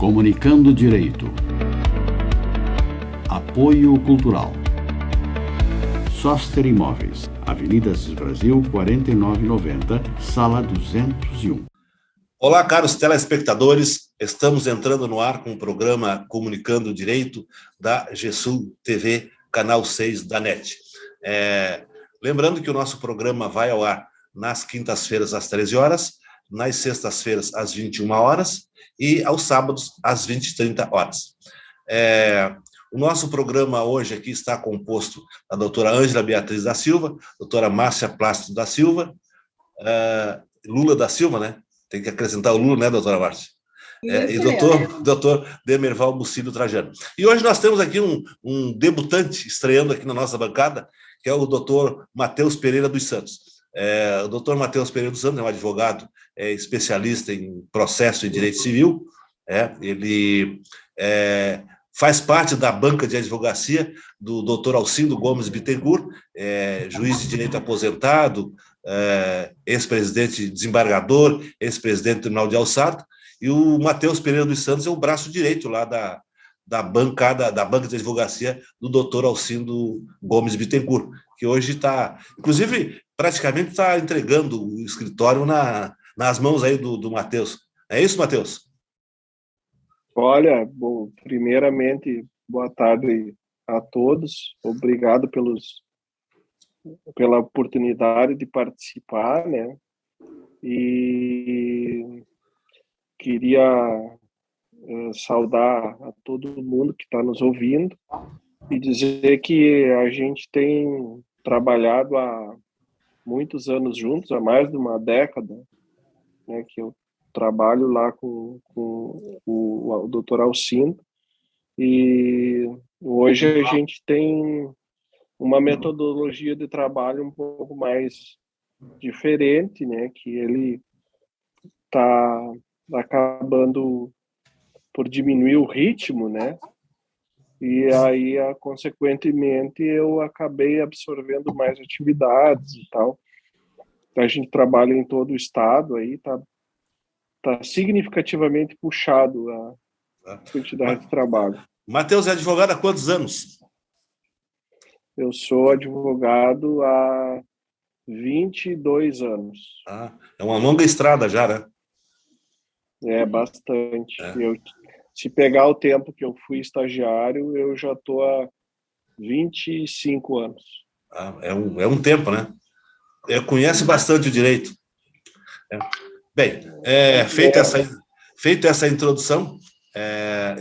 Comunicando Direito. Apoio Cultural. Soster Imóveis, Avenida Assis Brasil, 4990, Sala 201. Olá, caros telespectadores, estamos entrando no ar com o programa Comunicando Direito da GESUL TV, canal 6 da NET. Lembrando que o nosso programa vai ao ar nas quintas-feiras às 13 horas, nas sextas-feiras às 21 horas e aos sábados às 20h30. O nosso programa hoje aqui está composto da doutora Ângela Beatriz da Silva, doutora Márcia Plácido da Silva, Lula da Silva, né? Tem que acrescentar o Lula, né, doutora Márcia? E doutor Demerval Mucílio Trajano. E hoje nós temos aqui um debutante estreando aqui na nossa bancada, que é o doutor Matheus Pereira dos Santos. O doutor Matheus Pereira dos Santos é um advogado especialista em processo e direito civil. Ele faz parte da banca de advocacia do doutor Alcindo Gomes Bittencourt, juiz de direito aposentado, ex-presidente desembargador, ex-presidente do Tribunal de Alçada, e o Matheus Pereira dos Santos é o braço direito lá da banca de advocacia do doutor Alcindo Gomes Bittencourt, que hoje está, inclusive, praticamente está entregando o escritório nas mãos aí do Matheus. É isso, Matheus? Olha, primeiramente, boa tarde a todos. Obrigado pela oportunidade de participar, né? E queria saudar a todo mundo que está nos ouvindo e dizer que a gente tem trabalhado há muitos anos juntos, há mais de uma década, né, que eu trabalho lá com o Dr. Alcindo, e hoje a gente tem uma metodologia de trabalho um pouco mais diferente, né, que ele está acabando por diminuir o ritmo, né, e aí, consequentemente, eu acabei absorvendo mais atividades e tal. A gente trabalha em todo o estado, aí tá significativamente puxado a quantidade de trabalho. Matheus é advogado há quantos anos? Eu sou advogado há 22 anos. É uma longa estrada já, né? É, bastante. Se pegar o tempo que eu fui estagiário, eu já estou há 25 anos. É um tempo, né? Conhece bastante o direito. Bem, feita essa introdução,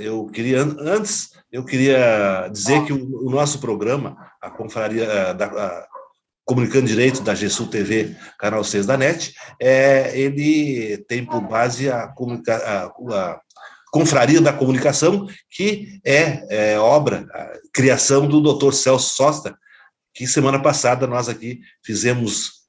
eu queria dizer que o nosso programa, a Confraria Comunicando Direito da GESUL TV, canal 6 da NET, ele tem por base a Confraria da Comunicação, que é criação do Dr. Celso Sosta, que semana passada nós aqui fizemos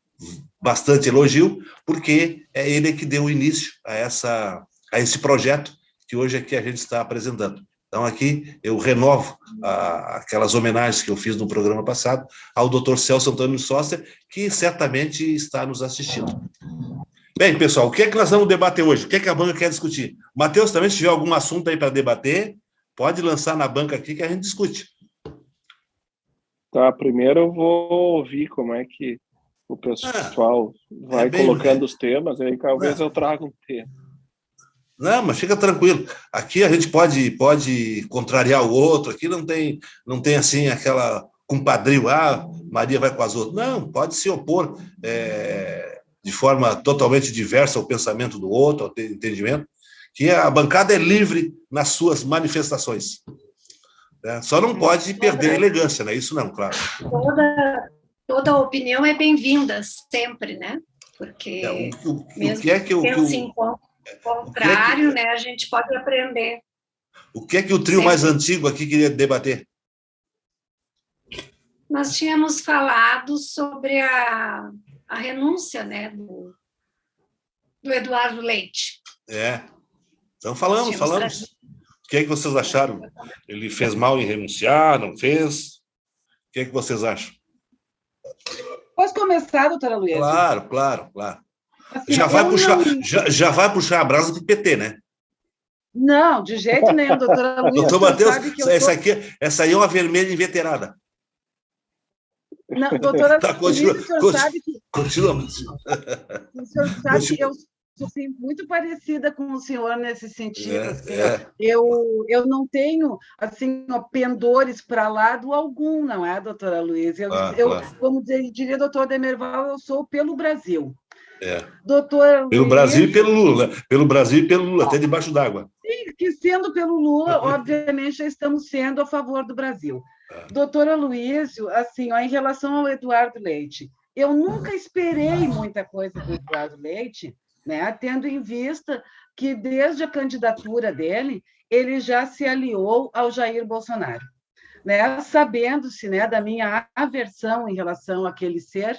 bastante elogio, porque é ele que deu início a esse projeto que hoje aqui a gente está apresentando. Então, aqui eu renovo aquelas homenagens que eu fiz no programa passado ao Dr. Celso Antônio Soster, que certamente está nos assistindo. Bem, pessoal, o que é que nós vamos debater hoje? O que é que a banca quer discutir? Matheus, também, se tiver algum assunto aí para debater, pode lançar na banca aqui que a gente discute. Tá, primeiro eu vou ouvir como é que o pessoal vai colocando os temas, aí talvez eu traga um tema. Não, mas fica tranquilo. Aqui a gente pode contrariar o outro, aqui não tem assim aquela compadrio, Maria vai com as outras. Não, pode se opor de forma totalmente diversa ao pensamento do outro, ao entendimento, que a bancada é livre nas suas manifestações. Só não pode perder a elegância, né? Isso não, claro. Toda opinião é bem-vinda, sempre, né? Porque mesmo que pense em contrário, né, a gente pode aprender. O que é que o trio mais antigo aqui queria debater? Nós tínhamos falado sobre a renúncia, né, do Eduardo Leite. Então falamos. O que é que vocês acharam? Ele fez mal em renunciar, não fez? O que é que vocês acham? Posso começar, doutora Luísa? Claro. Assim, já vai puxar a brasa para o PT, né? Não, de jeito nenhum, doutora Luísa. Doutor Matheus, essa aí é uma vermelha inveterada. Não, doutora Tá, Luísa, o senhor sabe que... Continua. O senhor sabe que eu sou muito parecida com o senhor nesse sentido. Assim, eu não tenho assim, pendores para lado algum, não é, doutora Luísa? Claro. Como diria o doutor Demerval, eu sou pelo Brasil. Doutor pelo Luiz, Brasil e pelo Lula, né? Pelo Brasil e pelo Lula, até debaixo d'água. Sim, que sendo pelo Lula, obviamente, já estamos sendo a favor do Brasil. Doutora Luísio, assim, em relação ao Eduardo Leite, eu nunca esperei muita coisa do Eduardo Leite, né, tendo em vista que, desde a candidatura dele, ele já se aliou ao Jair Bolsonaro, né, sabendo-se, né, da minha aversão em relação àquele ser,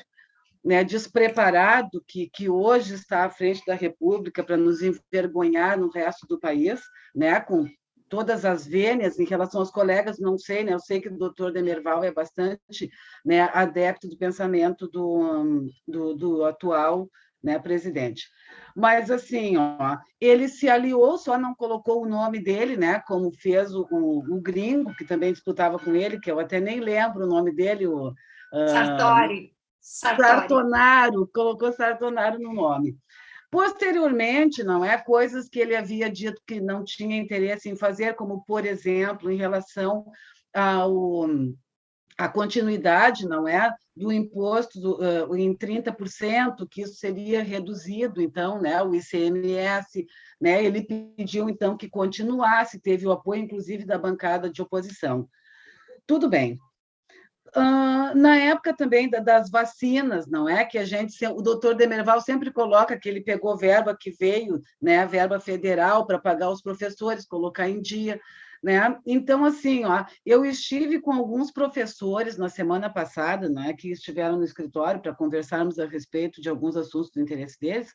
né, despreparado que hoje está à frente da República para nos envergonhar no resto do país, né, com todas as vênias em relação aos colegas, não sei, né, eu sei que o doutor Demerval é bastante, né, adepto do pensamento do atual, né, presidente. Mas, assim, ele se aliou, só não colocou o nome dele, né, como fez o gringo, que também disputava com ele, que eu até nem lembro o nome dele, Sartonaro, colocou Sartonaro no nome. Posteriormente, não é, coisas que ele havia dito que não tinha interesse em fazer, como, por exemplo, em relação à continuidade, não é, do imposto em 30%, que isso seria reduzido, então, né, o ICMS, né, ele pediu, então, que continuasse, teve o apoio, inclusive, da bancada de oposição. Tudo bem. Na época também das vacinas, não é? Que o doutor Demerval sempre coloca que ele pegou verba que veio, né, verba federal para pagar os professores, colocar em dia, né? Então, assim, eu estive com alguns professores na semana passada, né, que estiveram no escritório para conversarmos a respeito de alguns assuntos do interesse deles,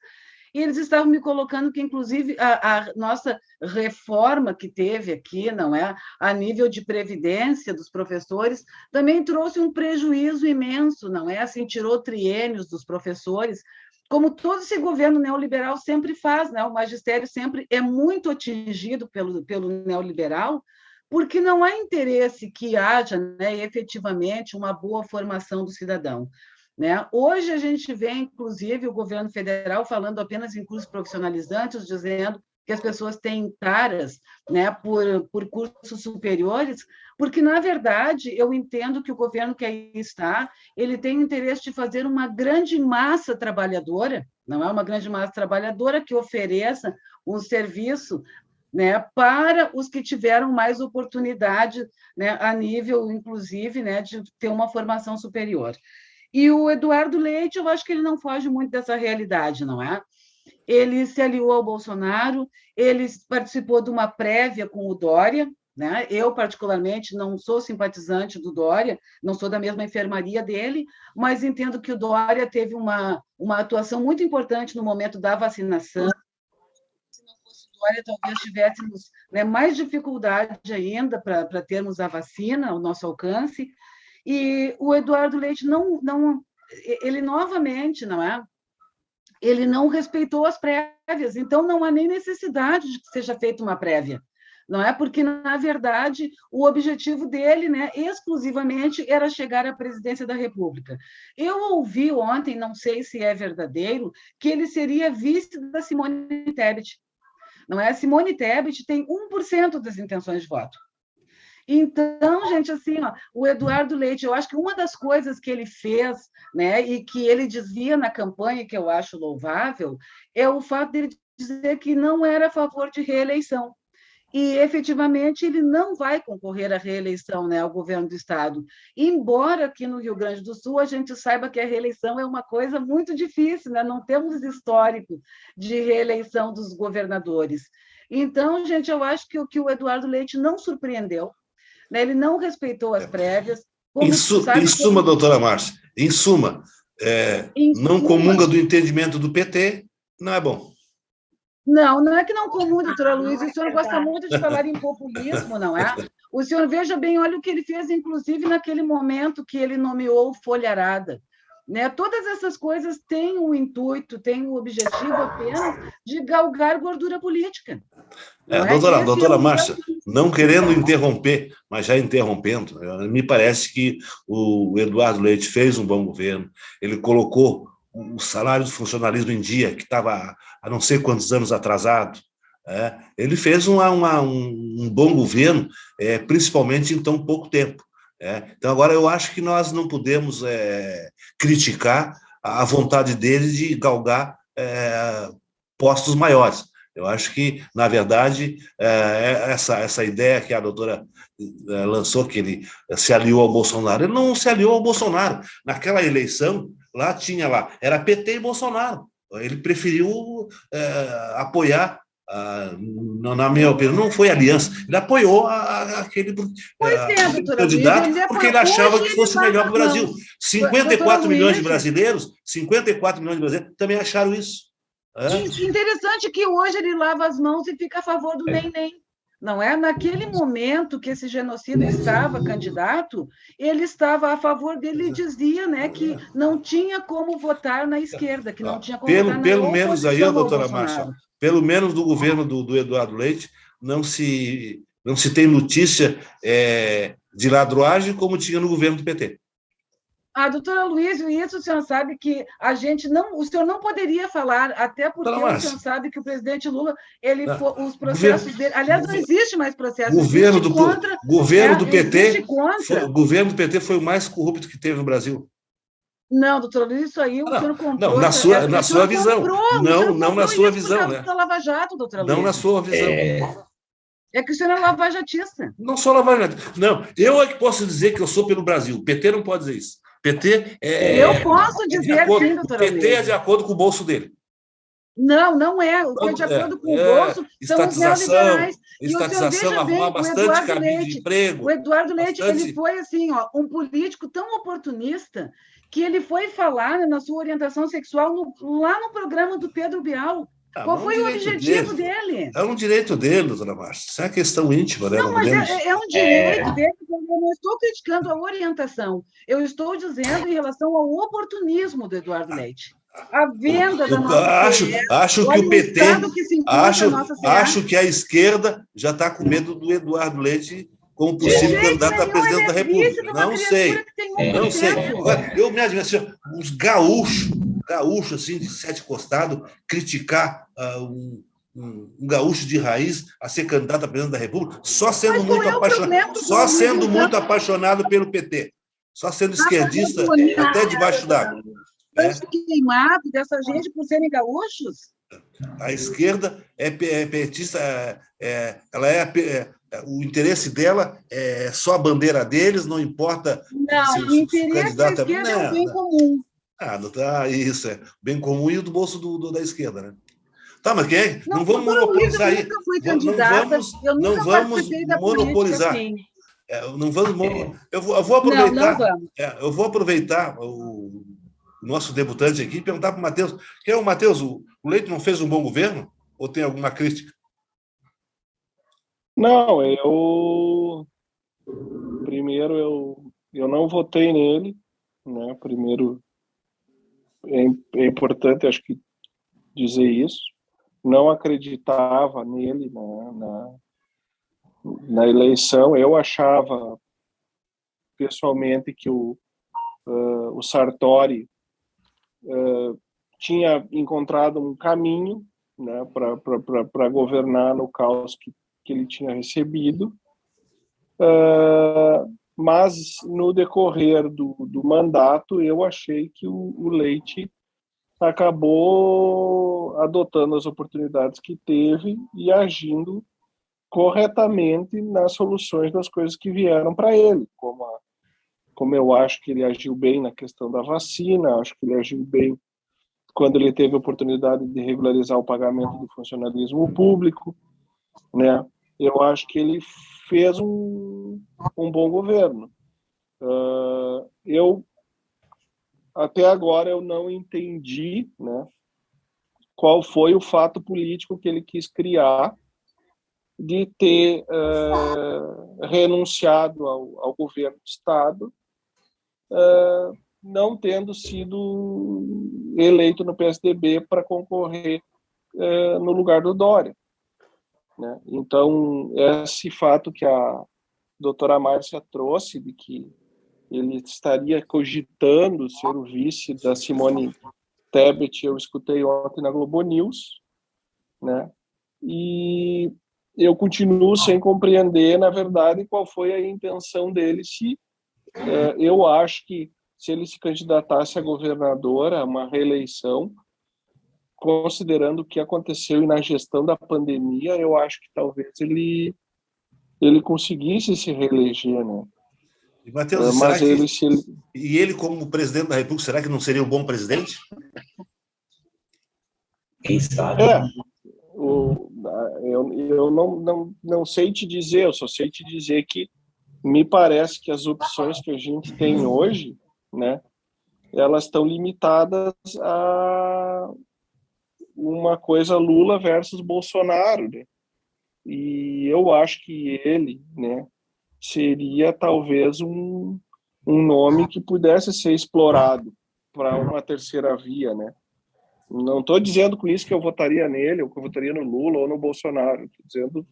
e eles estavam me colocando que, inclusive, a nossa reforma que teve aqui, não é, a nível de previdência dos professores, também trouxe um prejuízo imenso, não é? Assim, tirou triênios dos professores, como todo esse governo neoliberal sempre faz, né? O magistério sempre é muito atingido pelo neoliberal, porque não há interesse que haja, né, efetivamente uma boa formação do cidadão. Né? Hoje a gente vê, inclusive, o governo federal falando apenas em cursos profissionalizantes, dizendo que as pessoas têm taras, né, por cursos superiores, porque, na verdade, eu entendo que o governo que aí está, ele tem o interesse de fazer uma grande massa trabalhadora, não é uma grande massa trabalhadora que ofereça um serviço, né, para os que tiveram mais oportunidade, né, a nível, inclusive, né, de ter uma formação superior. E o Eduardo Leite, eu acho que ele não foge muito dessa realidade, não é? Ele se aliou ao Bolsonaro, ele participou de uma prévia com o Dória, né? Eu, particularmente, não sou simpatizante do Dória, não sou da mesma enfermaria dele, mas entendo que o Dória teve uma atuação muito importante no momento da vacinação. Se não fosse o Dória, talvez tivéssemos, né, mais dificuldade ainda para termos a vacina ao nosso alcance. E o Eduardo Leite ele novamente, não é? Ele não respeitou as prévias, então não há nem necessidade de que seja feita uma prévia, não é? Porque, na verdade, o objetivo dele, né, exclusivamente era chegar à presidência da República. Eu ouvi ontem, não sei se é verdadeiro, que ele seria vice da Simone Tebet, não é? A Simone Tebet tem 1% das intenções de voto. Então, gente, assim, o Eduardo Leite, eu acho que uma das coisas que ele fez, né, e que ele dizia na campanha, que eu acho louvável, é o fato dele dizer que não era a favor de reeleição. E, efetivamente, ele não vai concorrer à reeleição, né, ao governo do Estado. Embora aqui no Rio Grande do Sul a gente saiba que a reeleição é uma coisa muito difícil, né? Não temos histórico de reeleição dos governadores. Então, gente, eu acho que o Eduardo Leite não surpreendeu, né? Ele não respeitou as prévias. Em suma, doutora Márcia, em suma, não comunga do entendimento do PT, não é bom. Não é que não comunga, doutora Luísa, o senhor gosta muito de falar em populismo, não é? O senhor, veja bem, olha o que ele fez, inclusive, naquele momento que ele nomeou o Folha Arada, né? Todas essas coisas têm o intuito, têm o objetivo apenas de galgar gordura política. Doutora Márcia, não querendo interromper, mas já interrompendo, me parece que o Eduardo Leite fez um bom governo, ele colocou o salário do funcionalismo em dia, que estava há não sei quantos anos atrasado. Ele fez um bom governo, principalmente em tão pouco tempo. Então, agora, eu acho que nós não podemos criticar a vontade dele de galgar postos maiores. Eu acho que, na verdade, essa ideia que a doutora lançou, que ele se aliou ao Bolsonaro, ele não se aliou ao Bolsonaro. Naquela eleição, era PT e Bolsonaro. Ele preferiu apoiar, na minha opinião, não foi aliança, ele apoiou aquele candidato porque ele achava que fosse melhor para o Brasil. 54 milhões de brasileiros também acharam isso. Interessante que hoje ele lava as mãos e fica a favor do nem-nem. Não é? Naquele momento que esse genocida estava candidato, ele estava a favor dele e dizia, né, que não tinha como votar na esquerda, que não tinha como votar na pelo menos aí, doutora Márcia, pelo menos do governo do Eduardo Leite, não se tem notícia de ladruagem como tinha no governo do PT. Doutora Luísa, isso o senhor sabe que o senhor não poderia falar, até porque o senhor sabe que o presidente Lula, os processos dele, aliás, não existe mais processo. O governo do PT foi o mais corrupto que teve no Brasil. Não, doutora Luísa, isso aí o senhor comprou. Não, na sua visão. Não na sua visão, né? Lava Jato, doutora Luísa. Não na sua visão. É que o senhor é lavajatista. Não sou lavajatista. Não, eu é que posso dizer que eu sou pelo Brasil. O PT não pode dizer isso. PT eu posso dizer sim, doutora Luísa. PT é de acordo com o bolso dele. Não é. O que é de acordo com o bolso são os neoliberais. Estatização, arrumar bastante caminho de emprego. O Eduardo Leite, ele foi assim, um político tão oportunista que ele foi falar na sua orientação sexual lá no programa do Pedro Bial. Qual foi o objetivo dele? É um direito dele, doutora Márcia. Isso é uma questão íntima, né? Não, mas é um direito dele. Eu não estou criticando a orientação. Eu estou dizendo em relação ao oportunismo do Eduardo Leite. A venda da nossa acho que o PT, acho que a esquerda já está com medo do Eduardo Leite como possível candidato a presidente da República. Não sei. Eu me admiro, assim, os gaúchos assim, de sete costados, criticar um gaúcho de raiz a ser candidato a presidente da República, só sendo muito apaixonado pelo PT, só sendo esquerdista até debaixo d'água. Queimado dessa gente por serem gaúchos? A esquerda é petista, o interesse dela é só a bandeira deles, não importa. Não, o interesse da esquerda é o bem comum. Isso é bem comum e o do bolso da esquerda, né? Tá, mas quem é? Não vamos monopolizar aí. Não vamos monopolizar. Não vamos. Eu vou aproveitar. Eu vou aproveitar o nosso debutante aqui e perguntar para o Matheus. Quem é o Matheus? O Leite não fez um bom governo? Ou tem alguma crítica? Não, primeiro eu não votei nele, né? Primeiro é importante, acho que dizer isso. Não acreditava nele, né, na eleição. Eu achava pessoalmente que o Sartori tinha encontrado um caminho, né, para governar no caos que ele tinha recebido, mas no decorrer do mandato eu achei que o Leite acabou adotando as oportunidades que teve e agindo corretamente nas soluções das coisas que vieram para ele, como eu acho que ele agiu bem na questão da vacina, acho que ele agiu bem quando ele teve a oportunidade de regularizar o pagamento do funcionalismo público, né? Eu acho que ele fez um bom governo. Até agora eu não entendi, né, qual foi o fato político que ele quis criar de ter renunciado ao governo do Estado não tendo sido eleito no PSDB para concorrer no lugar do Dória, né? Então, esse fato que a doutora Márcia trouxe, de que ele estaria cogitando ser o vice da Simone Tebet, eu escutei ontem na Globo News, né? E eu continuo sem compreender, na verdade, qual foi a intenção dele. Eu acho que se ele se candidatasse a governador, a uma reeleição, considerando o que aconteceu na gestão da pandemia, eu acho que talvez ele conseguisse se reeleger, né? E, Matheus, mas e ele, como presidente da República, será que não seria um bom presidente? Quem sabe? Eu não sei te dizer, eu só sei te dizer que me parece que as opções que a gente tem hoje, né, elas estão limitadas a uma coisa Lula versus Bolsonaro, né? E eu acho que ele, né, seria talvez um nome que pudesse ser explorado para uma terceira via, né? Não estou dizendo com isso que eu votaria nele, ou que eu votaria no Lula ou no Bolsonaro. Estou dizendo,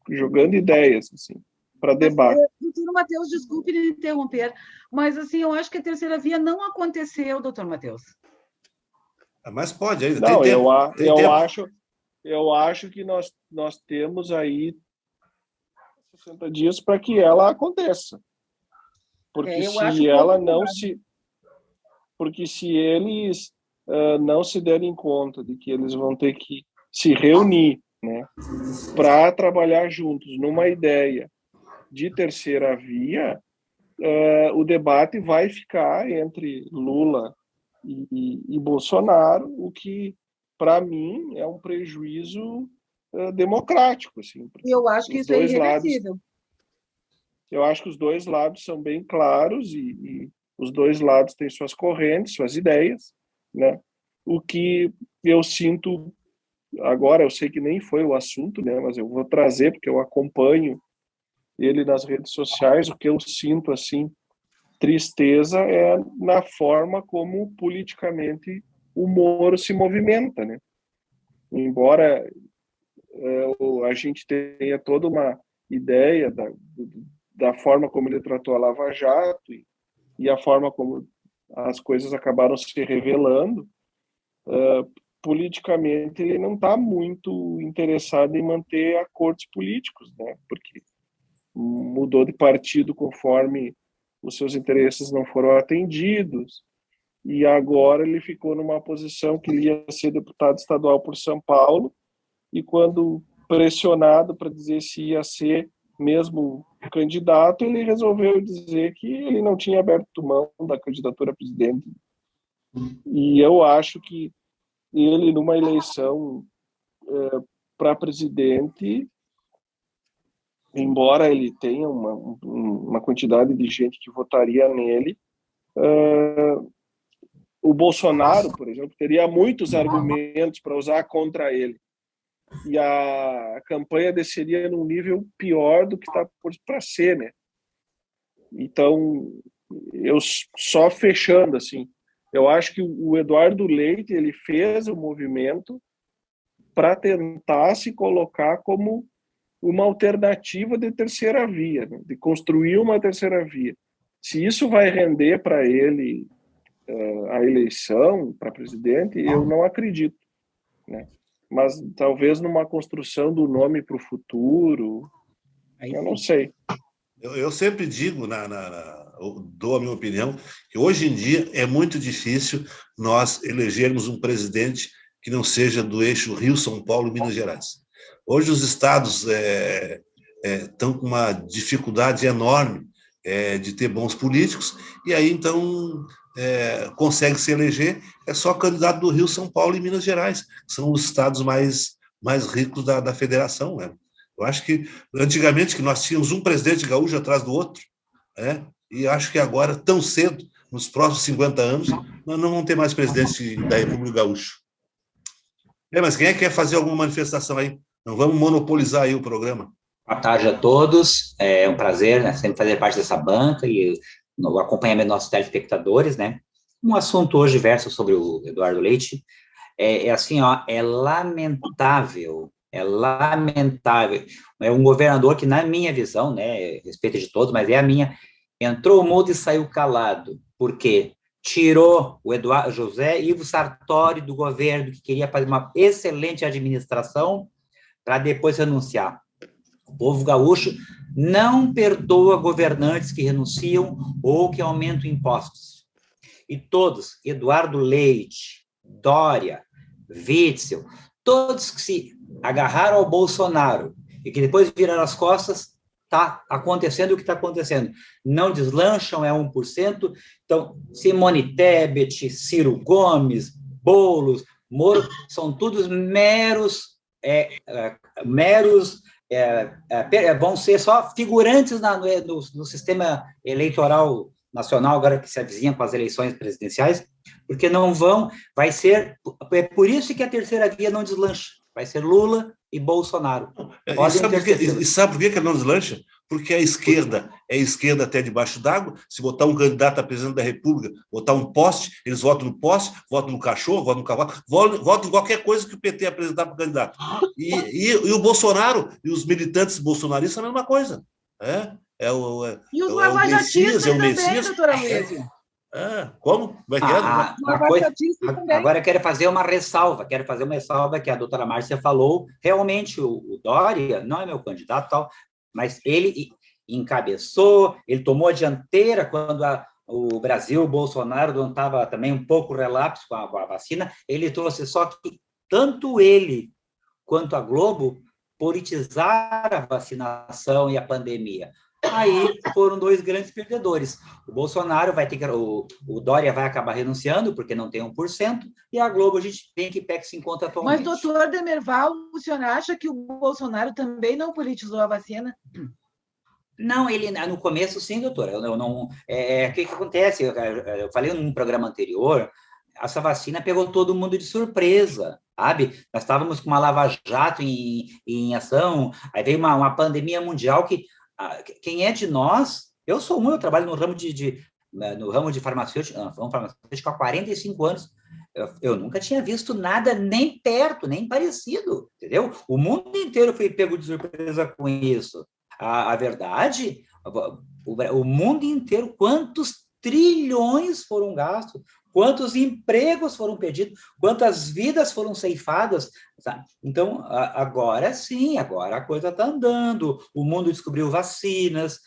jogando ideias, assim, para debate. Doutor Matheus, desculpe me interromper, mas assim, eu acho que a terceira via não aconteceu, doutor Matheus. Mas pode ainda. Não, eu acho que nós temos aí 60 dias para que ela aconteça. Porque se ela não se... Porque se eles não se derem conta de que eles vão ter que se reunir, né, para trabalhar juntos numa ideia de terceira via, o debate vai ficar entre Lula e Bolsonaro, o que, para mim, é um prejuízo democrático. Assim, eu acho que isso é irreversível. Eu acho que os dois lados são bem claros e os dois lados têm suas correntes, suas ideias, né? O que eu sinto agora, eu sei que nem foi o assunto, né? Mas eu vou trazer porque eu acompanho ele nas redes sociais. O que eu sinto assim, tristeza, é na forma como politicamente o Moro se movimenta, né? Embora a gente tenha toda uma ideia da forma como ele tratou a Lava Jato e a forma como as coisas acabaram se revelando, politicamente ele não está muito interessado em manter acordos políticos, né? Porque mudou de partido conforme os seus interesses não foram atendidos, e agora ele ficou numa posição que ele ia ser deputado estadual por São Paulo, e quando pressionado para dizer se ia ser mesmo candidato, ele resolveu dizer que ele não tinha aberto mão da candidatura a presidente. E eu acho que ele, numa eleição para presidente, embora ele tenha uma quantidade de gente que votaria nele, o Bolsonaro, por exemplo, teria muitos argumentos para usar contra ele. E a campanha desceria num nível pior do que está para ser, né? Então, eu só fechando, assim, eu acho que o Eduardo Leite, ele fez o movimento para tentar se colocar como uma alternativa de terceira via, né? De construir uma terceira via. Se isso vai render para ele a eleição para presidente, eu não acredito, né? Mas talvez numa construção do nome para o futuro, eu não sei. Eu sempre digo, dou a minha opinião, que hoje em dia é muito difícil nós elegermos um presidente que não seja do eixo Rio, São Paulo e Minas Gerais. Hoje os estados estão com uma dificuldade enorme de ter bons políticos, e aí então consegue se eleger só candidato do Rio, São Paulo e Minas Gerais, que são os estados mais ricos da federação, né? Eu acho que antigamente que nós tínhamos um presidente gaúcho atrás do outro, né? E acho que agora, tão cedo, nos próximos 50 anos, nós não vamos ter mais presidente da República Gaúcha. Mas quem quer fazer alguma manifestação aí? Não vamos monopolizar aí o programa. Boa tarde a todos, é um prazer, né, sempre fazer parte dessa banca, e no acompanhamento dos nossos telespectadores, né? Um assunto hoje verso sobre o Eduardo Leite, assim, ó, é lamentável, é um governador que, na minha visão, né, respeito de todos, mas é a minha, entrou mudo e saiu calado, porque tirou o José Ivo Sartori do governo, que queria fazer uma excelente administração, para depois renunciar. O povo gaúcho não perdoa governantes que renunciam ou que aumentam impostos. E todos, Eduardo Leite, Dória, Witzel, todos que se agarraram ao Bolsonaro e que depois viraram as costas, está acontecendo o que está acontecendo. Não deslancham, é 1%. Então, Simone Tebet, Ciro Gomes, Boulos, Moro, são todos vão ser só figurantes no sistema eleitoral nacional, agora que se avizinha com as eleições presidenciais, porque não vão, é por isso que a terceira via não deslancha, vai ser Lula e Bolsonaro. E sabe por que não deslancha? Porque a esquerda é esquerda até debaixo d'água. Se botar um candidato a presidente da República, botar um poste, eles votam no poste, votam no cachorro, votam no cavalo, votam em qualquer coisa que o PT apresentar para o candidato. E o Bolsonaro e os militantes bolsonaristas são a mesma coisa. E os lavajatistas também, doutora Luiz. Como? Agora eu quero fazer uma ressalva, que a doutora Márcia falou. Realmente, o Dória não é meu candidato, tal, mas ele encabeçou, ele tomou a dianteira quando o Brasil, o Bolsonaro, não estava também um pouco relapso com a vacina, ele trouxe, só que tanto ele quanto a Globo politizaram a vacinação e a pandemia. Aí foram dois grandes perdedores. O Bolsonaro vai ter que... O Dória vai acabar renunciando, porque não tem 1%, e a Globo, a gente tem que PEC se encontra atualmente. Mas, doutor Demerval, o senhor acha que o Bolsonaro também não politizou a vacina? Não, ele, no começo, sim, doutora. O que acontece? Eu falei num programa anterior, essa vacina pegou todo mundo de surpresa, sabe? Nós estávamos com uma lava-jato em ação, aí veio uma pandemia mundial que quem é de nós, eu trabalho no ramo de farmacêutico há 45 anos, eu nunca tinha visto nada nem perto, nem parecido, entendeu? O mundo inteiro foi pego de surpresa com isso. A verdade, o mundo inteiro, quantos trilhões foram gastos, quantos empregos foram perdidos, quantas vidas foram ceifadas. Tá? Então, agora sim, agora a coisa está andando, o mundo descobriu vacinas,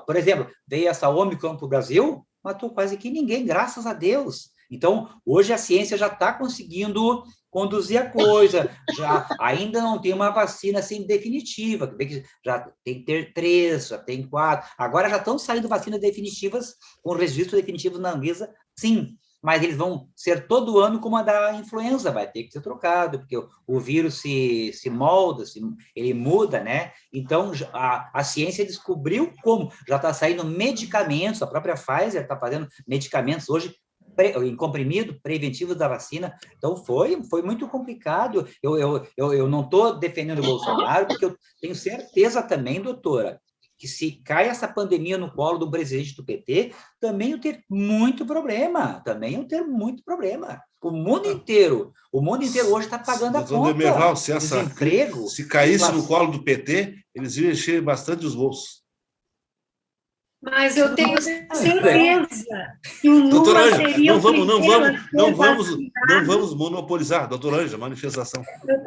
por exemplo, veio essa Omicron para o Brasil, matou quase que ninguém, graças a Deus. Então, hoje a ciência já está conseguindo conduzir a coisa, ainda não tem uma vacina assim definitiva, já tem 3, já tem 4, agora já estão saindo vacinas definitivas, com registro definitivo na Anvisa, sim, mas eles vão ser todo ano como a da influenza, vai ter que ser trocado, porque o vírus se molda, ele muda, né? Então, a ciência descobriu como, já está saindo medicamentos, a própria Pfizer está fazendo medicamentos hoje, em comprimido preventivo da vacina. Então, foi muito complicado. Eu não estou defendendo o Bolsonaro, porque eu tenho certeza também, doutora, que se cai essa pandemia no colo do presidente do PT, também eu ter muito problema. O mundo inteiro hoje está pagando a conta. Demerval, se caísse no colo do PT, eles iam encher bastante os bolsos. Mas eu tenho certeza que o Lula seria o primeiro não vamos monopolizar, doutora Ângela, manifestação. Eu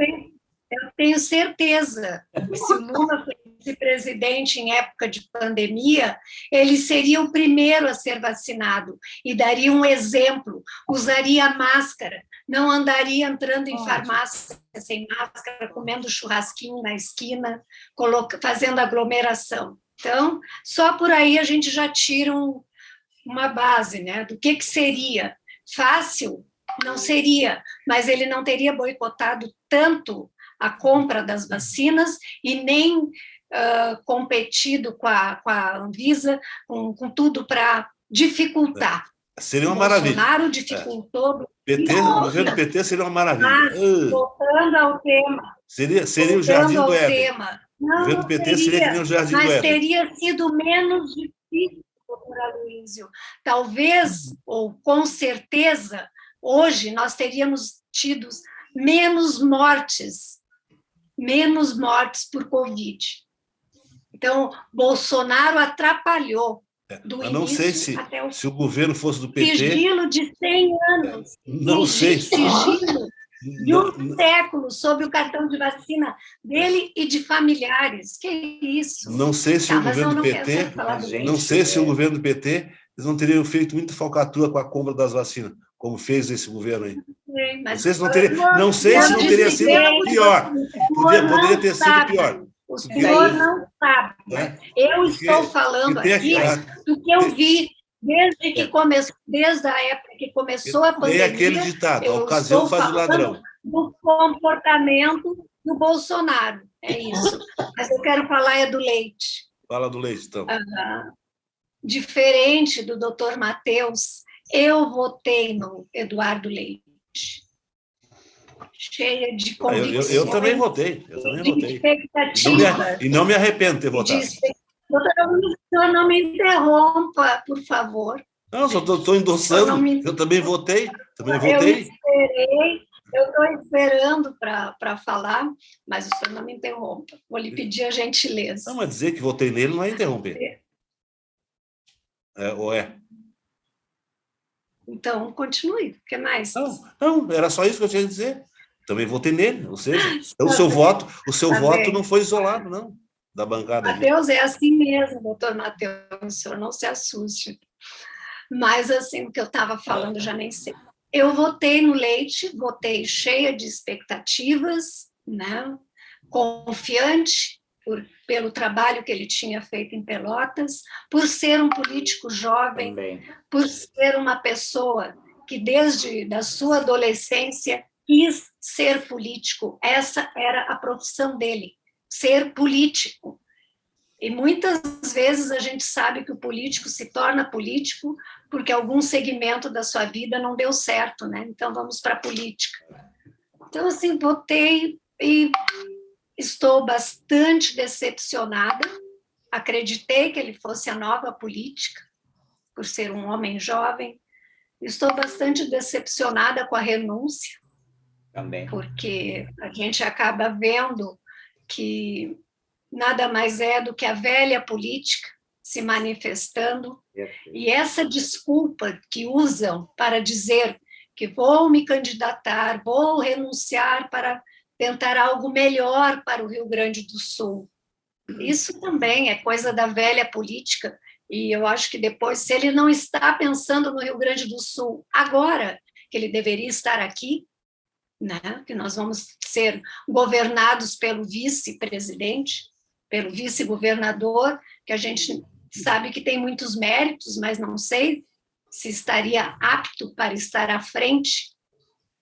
tenho certeza que se o Lula fosse presidente em época de pandemia, ele seria o primeiro a ser vacinado e daria um exemplo, usaria máscara, não andaria entrando em farmácia sem máscara, comendo churrasquinho na esquina, fazendo aglomeração. Então, só por aí a gente já tira uma base, né, do que seria. Fácil não seria, mas ele não teria boicotado tanto a compra das vacinas e nem competido com a Anvisa, com tudo para dificultar. Seria uma maravilha. Bolsonaro dificultou. O governo do PT seria uma maravilha. Mas, voltando ao tema. Seria o Jardim do Éden. Não, o governo do PT seria que nem o Jardim do Éden. Mas teria sido menos difícil, doutor Aloísio. Talvez, ou com certeza, hoje nós teríamos tido menos mortes por Covid. Então, Bolsonaro atrapalhou do Mas não sei início até o se o governo fosse do PT... sigilo de 100 anos. Não sei. Sigilo de um século sob o cartão de vacina dele e de familiares. Que isso? Não sei se o governo do PT... Não sei se o governo do PT eles não teriam feito muita falcatrua com a compra das vacinas, como fez esse governo aí. Não sei se não teria sido pior. Poderia ter sido pior. O senhor não sabe. Eu estou falando aqui do que eu vi desde a época que começou a pandemia. Tem aquele ditado, a ocasião faz o ladrão. Do comportamento do Bolsonaro, é isso. Mas eu quero falar do leite. Fala do leite, então. Diferente do doutor Matheus, eu votei no Eduardo Leite. Cheia de convicções. Eu também votei. E não me arrependo de ter votado. Doutora, o senhor não me interrompa, por favor. Não, só estou endossando. Eu também votei. Eu estou esperando para falar, mas o senhor não me interrompa. Vou lhe pedir a gentileza. Não, mas dizer que votei nele não é interromper. Ou é? Então, continue. O que mais? Não, era só isso que eu tinha que dizer. Também votei nele, ou seja, então o seu voto não foi isolado, não, da bancada. Matheus, é assim mesmo, doutor Matheus, o senhor não se assuste. Mas, assim, o que eu estava falando, eu já nem sei. Eu votei no Leite, votei cheia de expectativas, né? Confiante pelo trabalho que ele tinha feito em Pelotas, por ser um político jovem, por ser uma pessoa que, desde a sua adolescência, quis ser político. Essa era a profissão dele, ser político. E muitas vezes a gente sabe que o político se torna político porque algum segmento da sua vida não deu certo, né? Então vamos para a política. Então, assim, votei e estou bastante decepcionada. Acreditei que ele fosse a nova política, por ser um homem jovem. Estou bastante decepcionada com a renúncia, também, porque a gente acaba vendo que nada mais é do que a velha política se manifestando, e essa desculpa que usam para dizer que vou me candidatar, vou renunciar para tentar algo melhor para o Rio Grande do Sul. Isso também é coisa da velha política, e eu acho que depois, se ele não está pensando no Rio Grande do Sul agora, que ele deveria estar aqui, né? Que nós vamos ser governados pelo vice-presidente, pelo vice-governador, que a gente sabe que tem muitos méritos, mas não sei se estaria apto para estar à frente,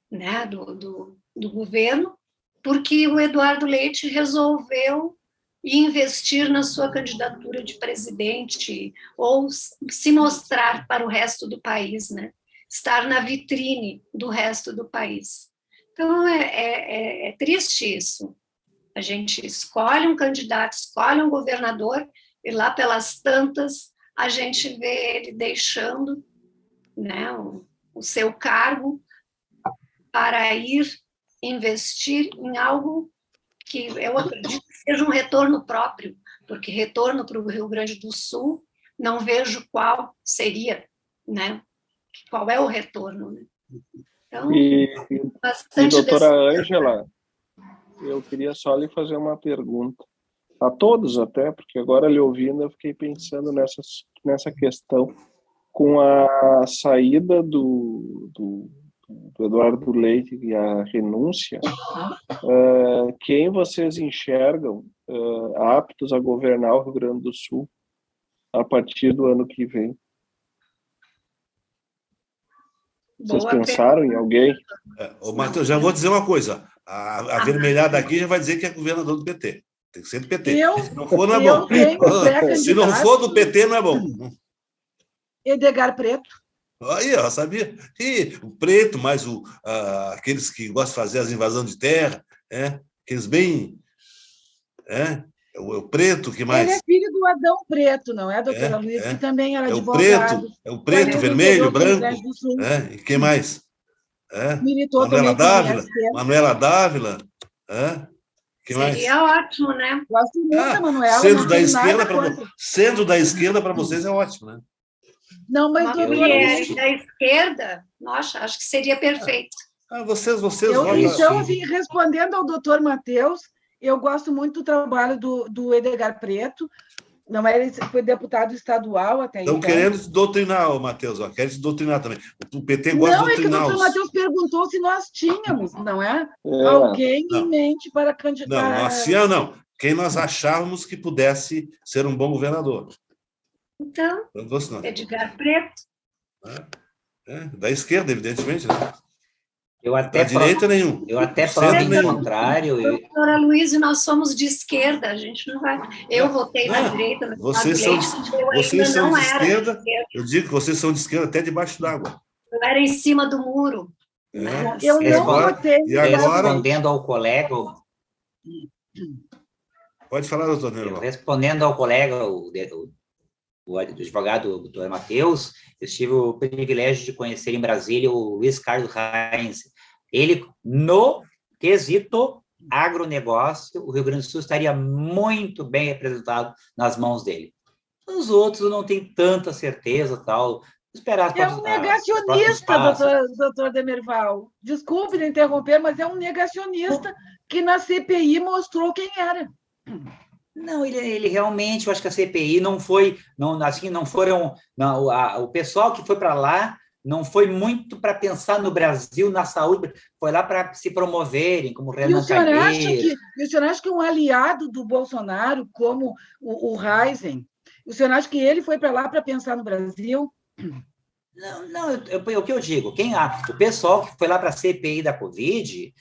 né, do governo, porque o Eduardo Leite resolveu investir na sua candidatura de presidente ou se mostrar para o resto do país, né? Estar na vitrine do resto do país. Então, é triste isso. A gente escolhe um candidato, escolhe um governador, e lá pelas tantas a gente vê ele deixando, né, o seu cargo para ir investir em algo que eu acredito que seja um retorno próprio, porque retorno para o Rio Grande do Sul, não vejo qual seria, né? Qual é o retorno, né? Então, bastante doutora Ângela, eu queria só lhe fazer uma pergunta, a todos até, porque agora lhe ouvindo eu fiquei pensando nessa questão, com a saída do Eduardo Leite e a renúncia, quem vocês enxergam aptos a governar o Rio Grande do Sul a partir do ano que vem? Vocês pensaram em alguém? Matheus, já vou dizer uma coisa. A vermelhada aqui já vai dizer que é governador do PT. Tem que ser do PT. Se não for, não é bom. Se não for do PT, não é bom. Edgar Preto. Aí, eu sabia. E o Preto, mais aqueles que gostam de fazer as invasões de terra, aqueles bem... O Preto, que Ele mais? é filho do Adão Preto, não é, doutora Luiz, que também era advogado. É o preto, Saiu do vermelho, interior do Rio branco. Grande do Sul. E quem mais? Militou Manuela também com o Dávila. MST. Manuela Dávila. Que mais? Seria ótimo, né? Gosto muito da Manuela, Sendo não da tenho esquerda nada contra. sendo da esquerda para vocês é ótimo, né? Não, mas, Uma doutora mulher Luiz, da esquerda, nossa, acho que seria perfeito. Vocês então, votam assim, respondendo ao doutor Matheus, eu gosto muito do trabalho do Edgar Preto. Não, ele foi deputado estadual até Estão então. querendo te doutrinar, Matheus. Querem te doutrinar também. O PT gosta de Não, é que o doutrinar doutor Matheus perguntou se nós tínhamos, não é? Alguém em mente para candidatar. Não, nós tínhamos, não. Quem nós achávamos que pudesse ser um bom governador. Então, Edgar Preto. Da esquerda, evidentemente, né? Da direita, nenhum. Eu até provo o contrário. Doutora Luiz, nós somos de esquerda, a gente não vai... Eu votei na direita, no vocês são de esquerda, eu digo que vocês são de esquerda até debaixo d'água. Eu era em cima do muro. Eu não votei. E agora... Respondendo ao colega... Pode falar, doutor Nerval. Respondendo ao colega, o advogado doutor Matheus, eu tive o privilégio de conhecer em Brasília o Luiz Carlos Reins. Ele, no quesito agronegócio, o Rio Grande do Sul estaria muito bem representado nas mãos dele. Os outros eu não tenho tanta certeza, tal. Esperar é um negacionista, doutor Demerval. Desculpe me interromper, mas é um negacionista que na CPI mostrou quem era. Não, ele realmente, eu acho que a CPI não foi, não foram, o pessoal que foi para lá não foi muito para pensar no Brasil, na saúde, foi lá para se promoverem, como Renan Calheiros. E o senhor acha que um aliado do Bolsonaro, como o Reisen, o senhor acha que ele foi para lá para pensar no Brasil? Não, o que eu digo, o pessoal que foi lá para a CPI da Covid,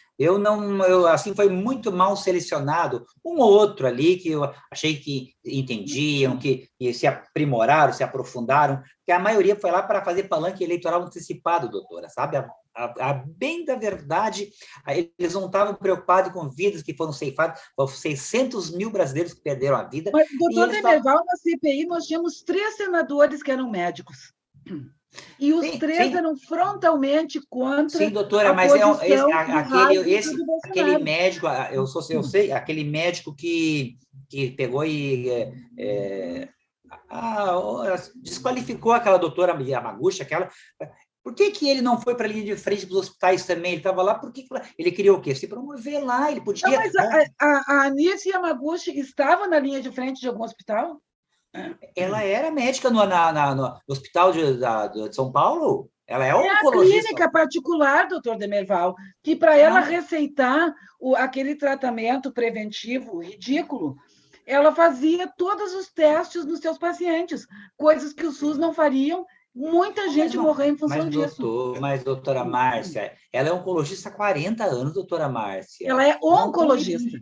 assim, foi muito mal selecionado, um ou outro ali que eu achei que entendiam, que se aprimoraram, se aprofundaram, que a maioria foi lá para fazer palanque eleitoral antecipado, doutora, sabe? A bem da verdade, eles não estavam preocupados com vidas que foram ceifadas, foram 600 mil brasileiros que perderam a vida. Mas, doutor Demerval, na CPI nós tínhamos 3 senadores que eram médicos. E os 3 eram frontalmente contra. Sim, doutora, mas aquele médico, eu sei, aquele médico que pegou e desqualificou aquela doutora Yamaguchi, por que ele não foi para a linha de frente dos hospitais também? Ele estava lá, porque ele queria o quê? Se promover lá, ele podia... Não, mas a Anísia Yamaguchi estava na linha de frente de algum hospital? Ela era médica no hospital de São Paulo. Ela é oncologista. É a clínica particular, doutor Demerval, que para ela receitar aquele tratamento preventivo ridículo, ela fazia todos os testes nos seus pacientes, coisas que o SUS não fariam. Muita gente morreu em função disso. Mas, doutora Márcia, ela é oncologista há 40 anos, doutora Márcia. Ela é oncologista.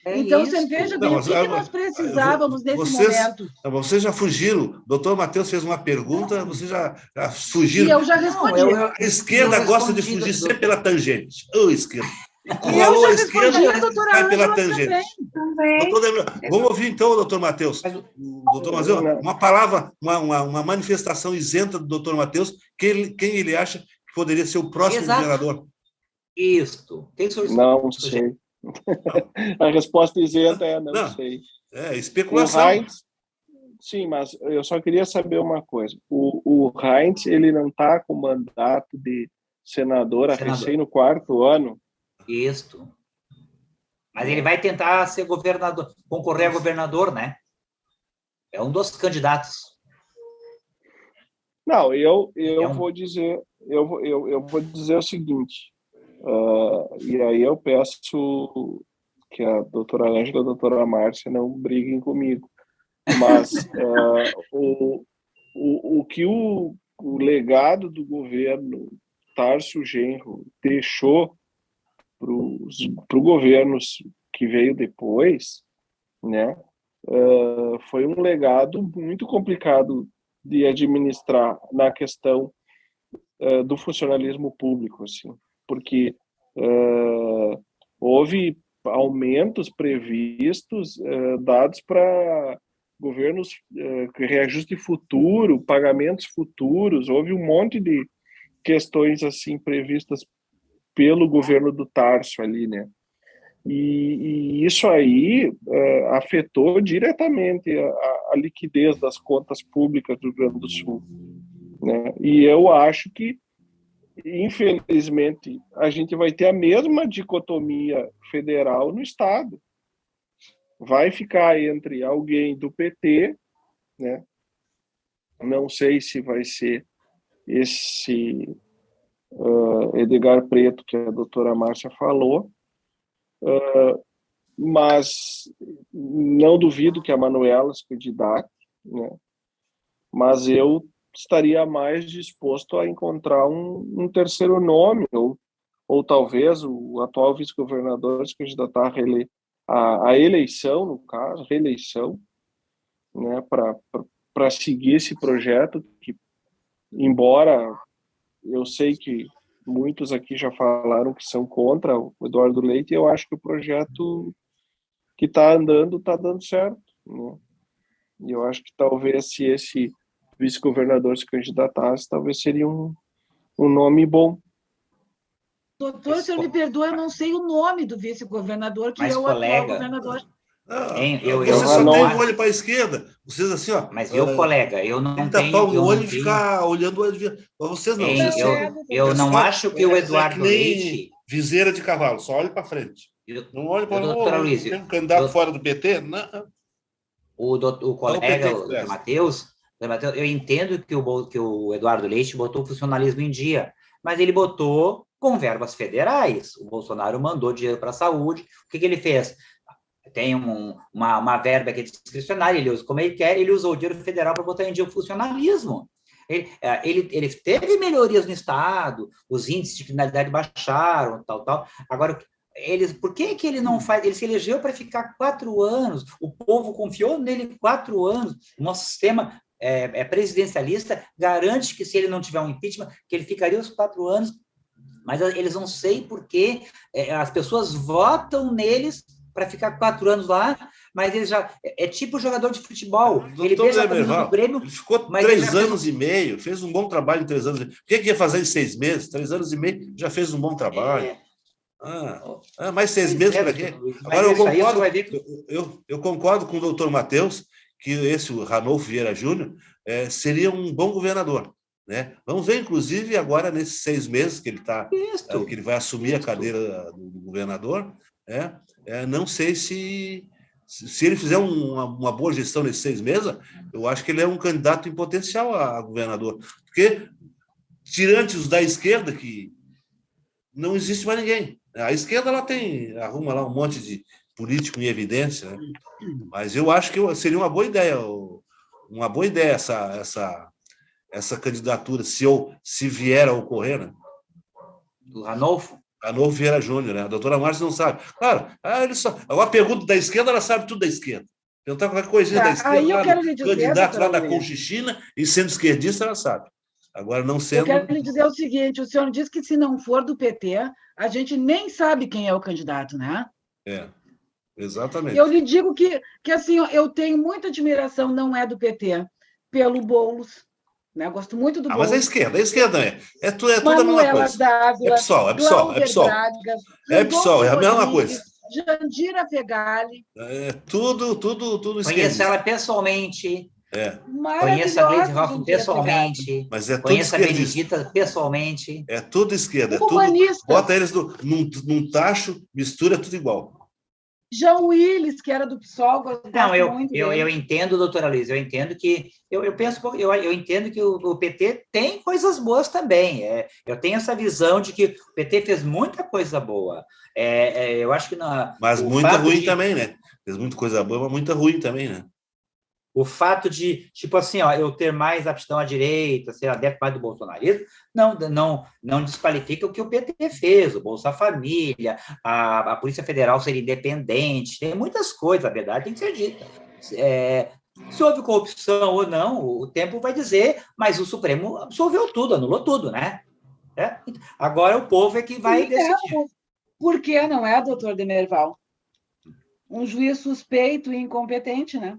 Então, você veja bem o que nós precisávamos nesse momento. Vocês já fugiram. O doutor Matheus fez uma pergunta, vocês já fugiram. E eu já respondi. A esquerda gosta de fugir sempre pela tangente. Esquerda. Eu já respondi, a doutora vai pela tangente. Também. Vamos ouvir, então, doutor Matheus. Doutor Matheus, uma palavra, uma manifestação isenta do doutor Matheus, quem ele acha que poderia ser o próximo governador. Isso. Não sei. A resposta isenta é não sei. É especulação. Sim, mas eu só queria saber uma coisa. O Reins, ele não está com mandato de senador recém no 4º ano? Isso. Mas ele vai tentar ser governador, concorrer a governador, né? É um dos candidatos. Não, eu vou dizer, eu vou dizer o seguinte. E aí eu peço que a doutora Ângela e a doutora Márcia não briguem comigo. Mas o que o legado do governo Tarso Genro deixou para o governo que veio depois, né, foi um legado muito complicado de administrar na questão do funcionalismo público, assim, porque houve aumentos previstos dados para governos, reajuste futuro, pagamentos futuros. Houve um monte de questões assim previstas pelo governo do Tarso ali, né? E isso aí afetou diretamente a liquidez das contas públicas do Rio Grande do Sul, né? E eu acho que, infelizmente, a gente vai ter a mesma dicotomia federal no Estado. Vai ficar entre alguém do PT, né? Não sei se vai ser esse Edgar Preto que a doutora Márcia falou, mas não duvido que a Manuela se candidate, né? Mas eu estaria mais disposto a encontrar um terceiro nome, ou talvez o atual vice-governador se candidatar a eleição, no caso, reeleição, né, para seguir esse projeto, que, embora eu sei que muitos aqui já falaram que são contra o Eduardo Leite, eu acho que o projeto que está andando, está dando certo, né? E eu acho que talvez, se esse vice-governador se candidatasse, talvez seria um nome bom. Doutor, se eu me perdoa, eu não sei o nome do vice-governador, que Mas, é o colega, atual governador. Você só tem um olho para a esquerda. Vocês assim, ó. Mas colega, eu não tem que tenho... tapar um olho e tenho... ficar olhando o olho de... Mas vocês não. Eu não acho que o Eduardo Leite... Viseira de cavalo, só olha para frente. Não olha para doutora Luiz, tem um candidato fora do PT? Não. O colega, o Matheus, eu entendo que o Eduardo Leite botou o funcionalismo em dia, mas ele botou com verbas federais. O Bolsonaro mandou dinheiro para a saúde. O que ele fez? Tem uma verba que é discricionária, ele usa como ele quer, ele usou o dinheiro federal para botar em dia o funcionalismo. Ele teve melhorias no Estado, os índices de criminalidade baixaram, tal. Agora, por que ele não faz? Ele se elegeu para ficar 4 anos, o povo confiou nele 4 anos, o nosso sistema presidencialista garante que, se ele não tiver um impeachment, que ele ficaria os 4 anos, mas eles não sei por que as pessoas votam neles para ficar 4 anos lá, mas ele já... É tipo jogador de futebol. Ele fez a camisa do Grêmio... Ele ficou 3 anos e meio, fez um bom trabalho em 3 anos. O que ia fazer em 6 meses? 3 anos e meio, já fez um bom trabalho. Mais 6 meses para quê? Agora, eu concordo com o doutor Matheus que o Ranolfo Vieira Júnior seria um bom governador, né? Vamos ver, inclusive, agora, nesses 6 meses que ele que ele vai assumir a cadeira do governador, não sei se ele fizer uma boa gestão nesses 6 meses, eu acho que ele é um candidato em potencial a governador. Porque, tirando os da esquerda, que não existe mais ninguém. A esquerda arruma lá um monte de político em evidência, né? Mas eu acho que seria uma boa ideia essa candidatura, se vier a ocorrer, né? Do Ranolfo? Ranolfo Vieira Júnior, né? A doutora Márcia não sabe. Claro, agora pergunta da esquerda, ela sabe tudo da esquerda. Perguntar qualquer coisinha da esquerda, aí eu quero lhe dizer, candidato lá da Conchichina, e sendo esquerdista, ela sabe. Agora, não sendo... Eu quero lhe dizer o seguinte, o senhor disse que, se não for do PT, a gente nem sabe quem é o candidato, né? Exatamente. Eu lhe digo que assim, eu tenho muita admiração, não é do PT, pelo Boulos, né? Gosto muito do Boulos. Mas a esquerda é tudo a mesma coisa. Dávila, é PSOL. Braga, é PSOL, é a mesma coisa. Jandira Fegali. Tudo esquerda. Conheço ela pessoalmente. Conheço a Gleisi Hoffmann pessoalmente. Mas é tudo conheço a Benedita pessoalmente. É tudo esquerda. Bota eles num tacho, mistura tudo igual. João Willis, que era do PSOL, eu entendo, doutora Luiz, eu entendo que eu entendo que o PT tem coisas boas também. Eu tenho essa visão de que o PT fez muita coisa boa. Eu acho que mas muita ruim também, né? Fez muita coisa boa, mas muita ruim também, né? O fato de, tipo assim, eu ter mais aptidão à direita, ser adepto mais do bolsonarismo, não desqualifica o que o PT fez, o Bolsa Família, a Polícia Federal ser independente, tem muitas coisas, a verdade tem que ser dita. Se houve corrupção ou não, o tempo vai dizer, mas o Supremo absolveu tudo, anulou tudo, né? Agora o povo é que vai decidir. Por que não é, doutor Demerval? um juiz suspeito e incompetente, né?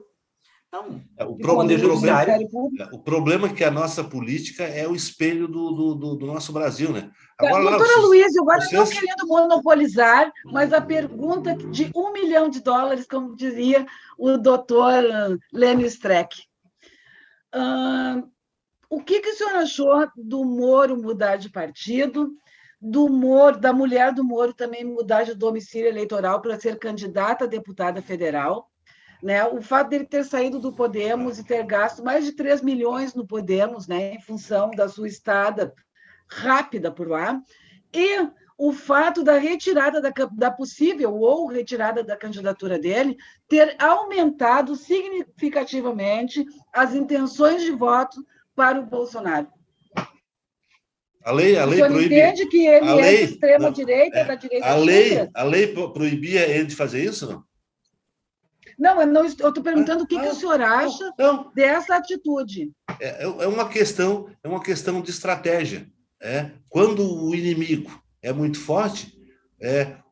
Não, O E conduz o Ministério Público. problema é que a nossa política é o espelho do nosso Brasil, né? Agora, lá, Doutora Luísa, agora não vocês... querendo monopolizar, mas a pergunta de $1 milhão, como dizia o doutor Lênio Streck. O que o senhor achou do Moro mudar de partido, da mulher do Moro também mudar de domicílio eleitoral para ser candidata a deputada federal? Né? O fato dele ter saído do Podemos e ter gasto mais de 3 milhões no Podemos, né, em função da sua estada rápida por lá, e o fato da retirada da possível ou retirada da candidatura dele ter aumentado significativamente as intenções de voto para o Bolsonaro. A lei o senhor proíbe... entende que ele é de extrema-direita, da direita chega? A lei proibia ele de fazer isso, não? Não, eu estou perguntando o que o senhor acha dessa atitude. É uma questão de estratégia. Quando o inimigo é muito forte,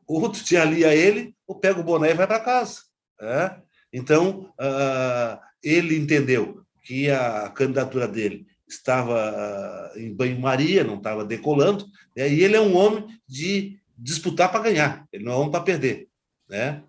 ou tu te alia a ele, ou pega o boné e vai para casa. Então, ele entendeu que a candidatura dele estava em banho-maria, não estava decolando, e ele é um homem de disputar para ganhar, ele não é um homem para perder, né?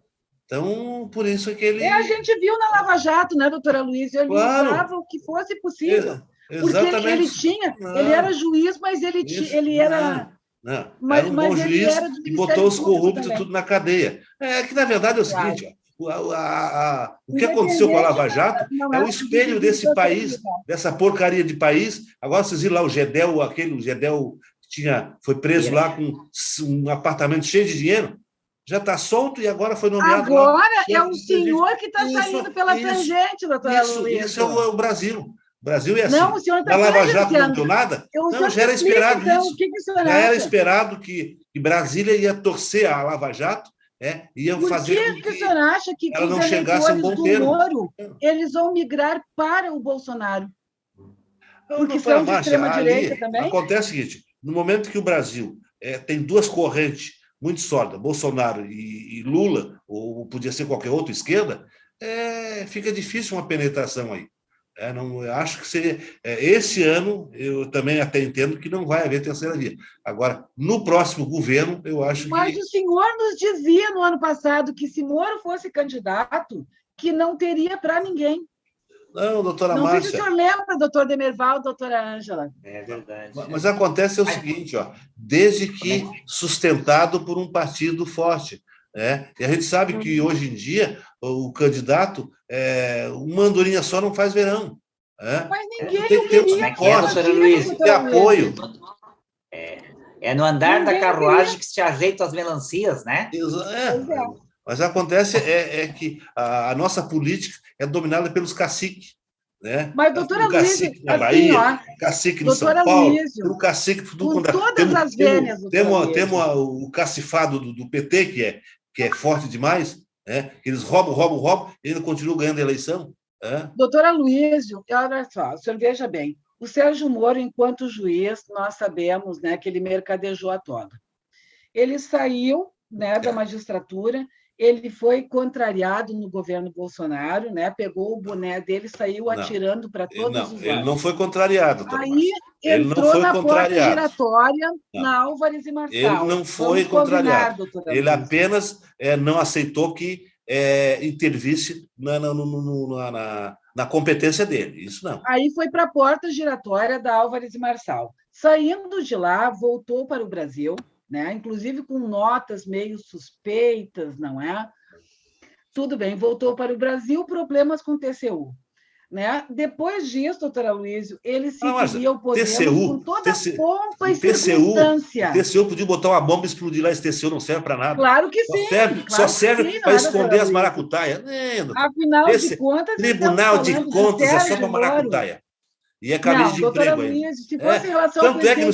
Então, por isso é que ele... A gente viu na Lava Jato, né, doutora Luísa? Ele usava o que fosse possível. Porque ele era juiz, mas ele era... Era um bom juiz e botou os corruptos tudo na cadeia. Que, na verdade, é o seguinte, o que aconteceu com a Lava Jato é o espelho desse país, dessa porcaria de país. Agora, vocês viram lá o Gedel, o Gedel que foi preso lá com um apartamento cheio de dinheiro, já está solto e agora foi nomeado... Agora é o senhor que está saindo pela tangente, doutora Luísa. Isso é o Brasil. O Brasil é assim. Não, o senhor está na Lava Jato não deu nada? Não, já era esperado isso. Já era esperado que Brasília ia torcer a Lava Jato, ia fazer com que o senhor acha que ela não os chegasse a um bom eleitores do termo. Moro, eles vão migrar para o Bolsonaro? Porque doutora são de Márcia, extrema-direita também? Acontece o seguinte, no momento que o Brasil tem duas correntes muito sólidas, Bolsonaro e Lula, ou podia ser qualquer outro, esquerda, fica difícil uma penetração aí. Eu acho que seria... esse ano, eu também até entendo que não vai haver terceira via. Agora, no próximo governo, eu acho Mas que... o senhor nos dizia no ano passado que se Moro fosse candidato, que não teria para ninguém. Não, doutora Márcia... Não sei se o senhor lembra, doutor Demerval, doutora Ângela. É verdade. Mas acontece o seguinte, desde que sustentado por um partido forte. E a gente sabe que, hoje em dia, o candidato, uma andorinha só não faz verão. Mas ninguém tem que ter queria doutora Luísa? ter apoio. É no andar da carruagem que se ajeitam as melancias, né? Mas acontece que a nossa política é dominada pelos caciques. Mas, doutora Luísa, cacique na Bahia, cacique no São Paulo, o cacique com todas as vênias. Temos o cacifado do PT, que é forte demais, eles roubam, e ainda continuam ganhando a eleição. Doutora Luísa, olha só, o senhor veja bem, o Sérgio Moro, enquanto juiz, nós sabemos, que ele mercadejou a toga. Ele saiu da magistratura, ele foi contrariado no governo Bolsonaro, pegou o boné dele e saiu atirando para todos os lados. Ele não foi contrariado. Aí entrou na porta giratória na Álvares e Marçal. Ele não foi contrariado. Ele apenas não aceitou que intervisse na competência dele. Isso não. Aí foi para a porta giratória da Álvares e Marçal. Saindo de lá, voltou para o Brasil, inclusive com notas meio suspeitas, não é? Tudo bem, voltou para o Brasil, problemas com o TCU. Depois disso, doutora Luísa, ele se queria o poder com toda pompa e circunstância. O TCU podia botar uma bomba e explodir lá, esse TCU não serve para nada. Claro que sim. Só serve para esconder as maracutaias. Afinal de contas, Tribunal de Contas é só para maracutaia. E é camisa de emprego ainda. Se fosse em relação Tanto é que no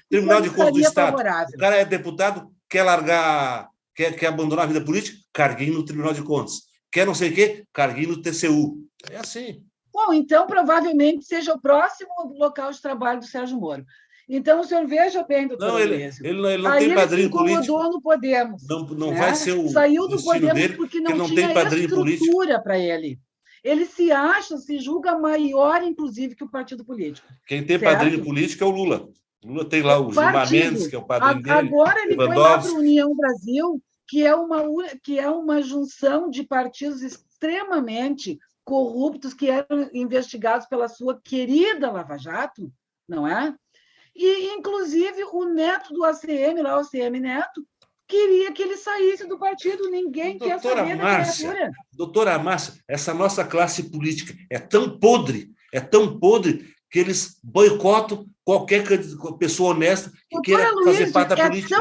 Tribunal de Contas do Estado, favorável. O cara é deputado, quer largar, quer abandonar a vida política, carguinho no Tribunal de Contas. Quer não sei o quê, carguinho no TCU. É assim. Bom, então, provavelmente seja o próximo local de trabalho do Sérgio Moro. Então, o senhor veja bem, doutor Não, Aloysio. ele não Aí tem ele se padrinho político. incomodou no Podemos. Não né? vai ser o Saiu do destino Podemos dele, porque ele não não tinha tem padrinho político. estrutura para ele. Ele se acha, se julga maior, inclusive, que o partido político. Quem tem certo? padrinho político é o Lula. O Lula tem lá o Gilmar Partido. Mendes, que é o padrinho dele. Agora ele foi lá para Lewandowski. a União Brasil, que é uma junção de partidos extremamente corruptos que eram investigados pela sua querida Lava Jato, não é? E, inclusive, o neto do ACM, lá o ACM Neto, queria que ele saísse do partido. Ninguém quer saber da criatura. Doutora Márcia, essa nossa classe política é tão podre que eles boicotam qualquer pessoa honesta que queira fazer parte da política.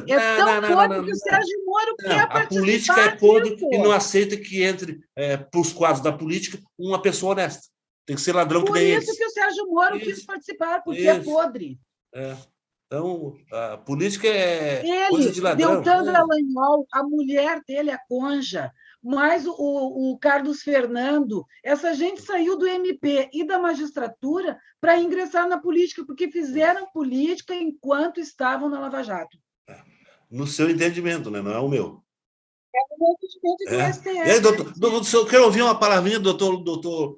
É tão podre que o Sérgio Moro quer participar. A política é podre disso. e não aceita que entre para os quadros da política uma pessoa honesta. Tem que ser ladrão que nem eles. Por isso que o Sérgio Moro quis participar, porque é podre. Então, a política é coisa de ladrão. Deltan Dallagnol, a mulher dele, a Conja, mais o Carlos Fernando, essa gente saiu do MP e da magistratura para ingressar na política, porque fizeram política enquanto estavam na Lava Jato. No seu entendimento, né? Não é o meu. É o meu entendimento do STF. E aí, doutor, eu quero ouvir uma palavrinha, doutor.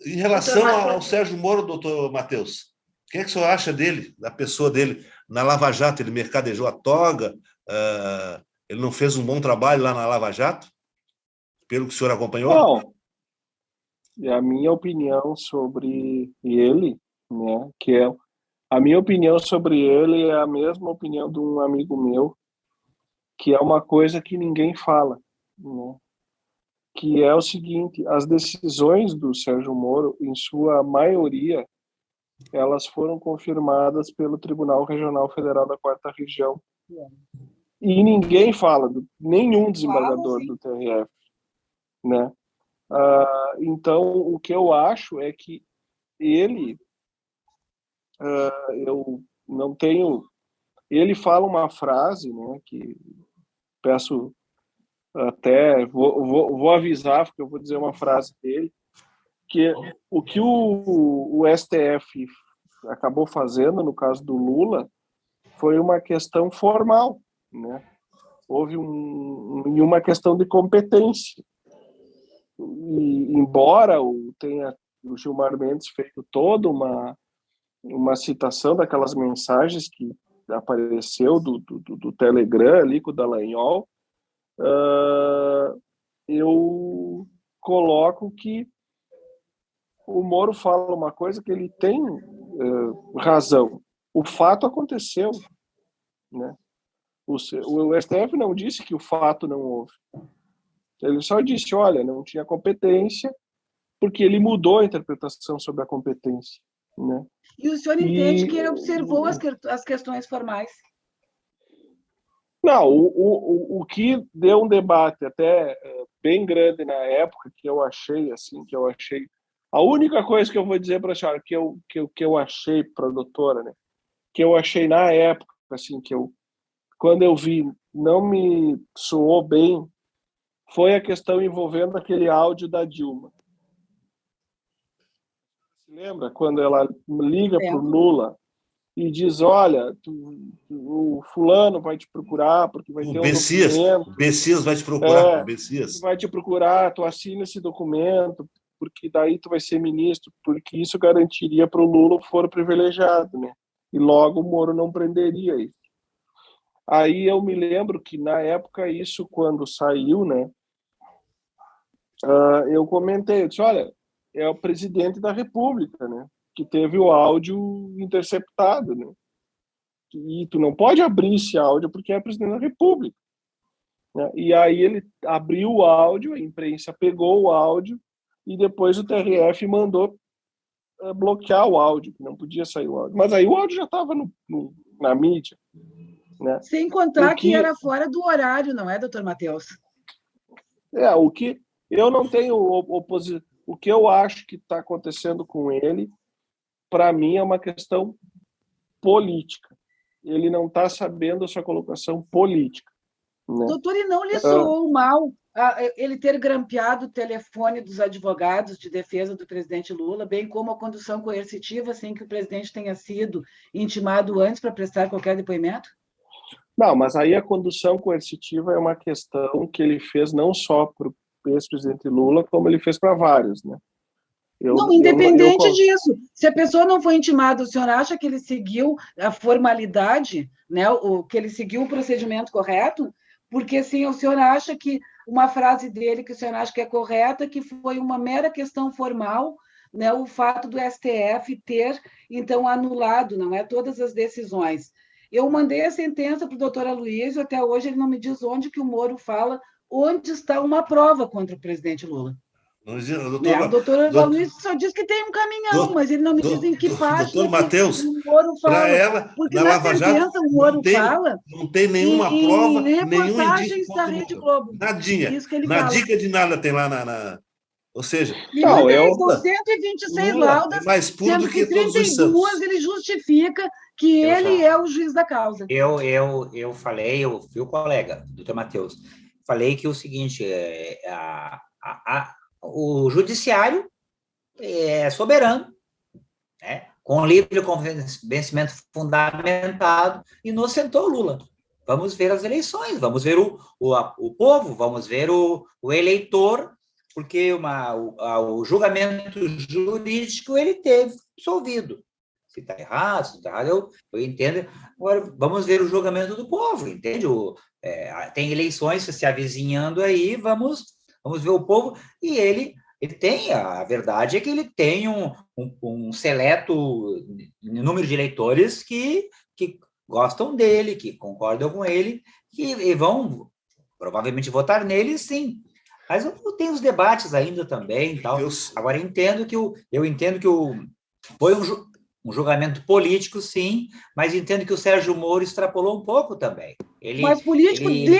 Em relação ao Sérgio Moro, doutor Matheus, o que é que o senhor acha dele, da pessoa dele, na Lava Jato? Ele mercadejou a toga? Ele não fez um bom trabalho lá na Lava Jato? Pelo que o senhor acompanhou? Não. A minha opinião sobre ele, né, a minha opinião sobre ele é a mesma opinião de um amigo meu, que é uma coisa que ninguém fala, né? Que é o seguinte: as decisões do Sérgio Moro, em sua maioria, elas foram confirmadas pelo Tribunal Regional Federal da 4ª Região. E ninguém fala, nenhum desembargador do TRF, né? Então, o que eu acho é que ele, eu não tenho... Ele fala uma frase, né, que peço até... Vou avisar, porque eu vou dizer uma frase dele, que o que o STF acabou fazendo, no caso do Lula, foi uma questão formal, né? Houve uma questão de competência. E, embora tenha o Gilmar Mendes feito toda uma citação daquelas mensagens que apareceu do Telegram ali com o Dallagnol, eu coloco que o Moro fala uma coisa que ele tem razão. O fato aconteceu, né? O STF não disse que o fato não houve. Ele só disse, olha, não tinha competência, porque ele mudou a interpretação sobre a competência, né? E o senhor entende que ele observou as questões formais? Não, o que deu um debate até bem grande na época, que eu achei, a única coisa que eu vou dizer para a senhora, que eu achei para a doutora, né, que eu achei na época, assim, quando eu vi, não me soou bem, foi a questão envolvendo aquele áudio da Dilma. Você lembra quando ela liga para o Lula e diz, olha, o fulano vai te procurar porque vai ter um documento. O Bessias vai te procurar. Vai te procurar, tu assina esse documento, porque daí tu vai ser ministro, porque isso garantiria para o Lula o foro privilegiado, né? E logo o Moro não prenderia isso. Aí eu me lembro que, na época, isso quando saiu, né, eu comentei, eu disse, olha, é o presidente da República, né, que teve o áudio interceptado, né, e tu não pode abrir esse áudio porque é presidente da República, né? E aí ele abriu o áudio, a imprensa pegou o áudio e depois o TRF mandou bloquear o áudio, que não podia sair o áudio. Mas aí o áudio já estava na mídia, né? Sem contar que era fora do horário, não é, doutor Matheus? O que eu não tenho oposição. O que eu acho que está acontecendo com ele, para mim, é uma questão política. Ele não está sabendo a sua colocação política, né? Doutor, e não lhe soou mal ele ter grampeado o telefone dos advogados de defesa do presidente Lula, bem como a condução coercitiva, sem que o presidente tenha sido intimado antes para prestar qualquer depoimento? Não, mas aí a condução coercitiva é uma questão que ele fez não só para o ex-presidente Lula, como ele fez para vários, né? Independente disso, se a pessoa não foi intimada, o senhor acha que ele seguiu a formalidade, né, que ele seguiu o procedimento correto? Porque, assim, o senhor acha que uma frase dele que o senhor acha que é correta, que foi uma mera questão formal, né, o fato do STF ter, então, anulado, não é, todas as decisões. Eu mandei a sentença para o doutor Aloysio, até hoje ele não me diz onde que o Moro fala, onde está uma prova contra o presidente Lula. O doutor Aloysio só diz que tem um caminhão, mas ele não me diz em que parte doutor Matheus, o Moro fala. Para ela, porque na Lava Jato, o Moro fala não tem nenhuma prova, nenhum indício da Rede Globo. Nadinha. Isso que ele Na fala. dica de nada tem lá ou seja, Não, são 126 laudas, é mais puro sendo do que todos os 32 santos. ele justifica que ele é o juiz da causa. Eu falei, eu fui o colega, doutor Matheus, falei que o seguinte, o judiciário é soberano, né? Com livre convencimento fundamentado, inocentou Lula. Vamos ver as eleições, vamos ver o povo, vamos ver o eleitor, porque o julgamento jurídico ele teve absolvido. Se está errado, se não está errado, eu entendo. Agora, vamos ver o julgamento do povo, entende? Tem eleições se avizinhando aí, vamos ver o povo, e ele tem, a verdade é que ele tem um seleto número de eleitores que gostam dele, que concordam com ele, e vão provavelmente votar nele, sim. Mas tem os debates ainda também, tal. Agora, eu entendo que foi um julgamento político, sim, mas entendo que o Sérgio Moro extrapolou um pouco também. Ele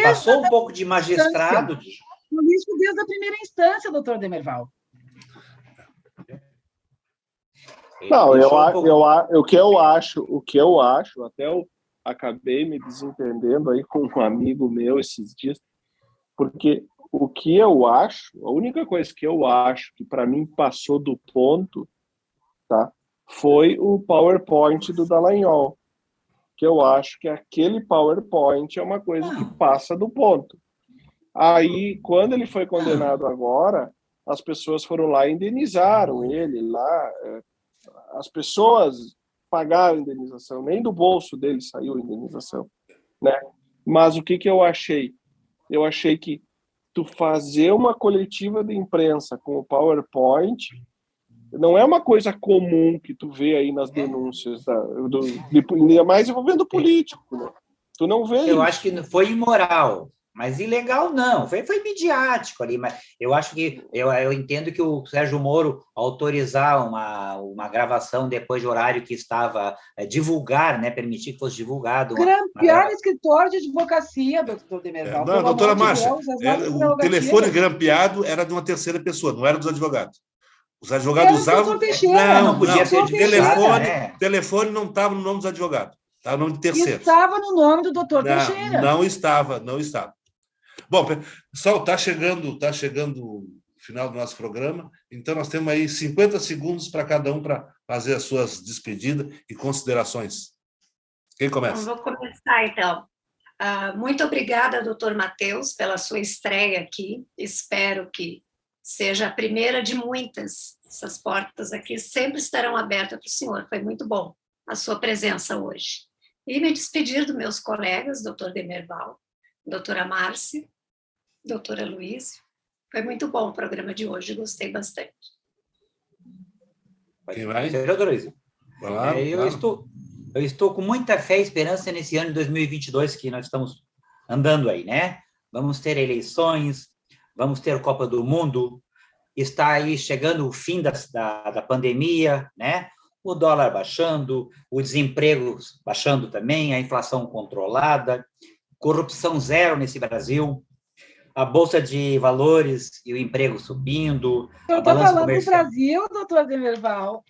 passou um pouco de magistrado. Político desde a primeira instância, doutor Demerval. Não, o que eu acho, até eu acabei me desentendendo aí com um amigo meu esses dias, porque o que eu acho, a única coisa que eu acho que para mim passou do ponto, tá, foi o PowerPoint do Dallagnol, que eu acho que aquele PowerPoint é uma coisa que passa do ponto. Aí, quando ele foi condenado agora, as pessoas foram lá e indenizaram ele lá. As pessoas pagaram a indenização, nem do bolso dele saiu a indenização, né? Mas o que eu achei? Eu achei que tu fazer uma coletiva de imprensa com o PowerPoint não é uma coisa comum que tu vê aí nas denúncias, ainda mais envolvendo político, né? Tu não vê Eu acho que foi imoral. Mas ilegal não, foi midiático ali, mas eu acho que, eu entendo que o Sérgio Moro autorizar uma gravação depois de horário que estava, divulgar, né, permitir que fosse divulgado. Grampear escritório de advocacia, doutor Demerval. Não, doutora Márcia, o telefone grampeado era de uma terceira pessoa, não era dos advogados. Os advogados usavam... Não podia ser de telefone não estava no nome dos advogados, estava no nome de terceiro. Estava no nome do doutor Teixeira. Não estava. Bom, pessoal, está chegando o final do nosso programa, então nós temos aí 50 segundos para cada um para fazer as suas despedidas e considerações. Quem começa? Vou começar, então. Muito obrigada, doutor Matheus, pela sua estreia aqui. Espero que seja a primeira de muitas. Essas portas aqui sempre estarão abertas para o senhor. Foi muito bom a sua presença hoje. E me despedir dos meus colegas, doutor Demerval, doutora Márcia, doutora Aloysio. Foi muito bom o programa de hoje, gostei bastante. Quem vai? Doutor Aloysio. Eu estou com muita fé e esperança nesse ano de 2022 que nós estamos andando aí, né? Vamos ter eleições, vamos ter Copa do Mundo, está aí chegando o fim da pandemia, né? O dólar baixando, o desemprego baixando também, a inflação controlada, corrupção zero nesse Brasil, a Bolsa de Valores e o emprego subindo. Eu estou falando do Brasil, doutor Demerval.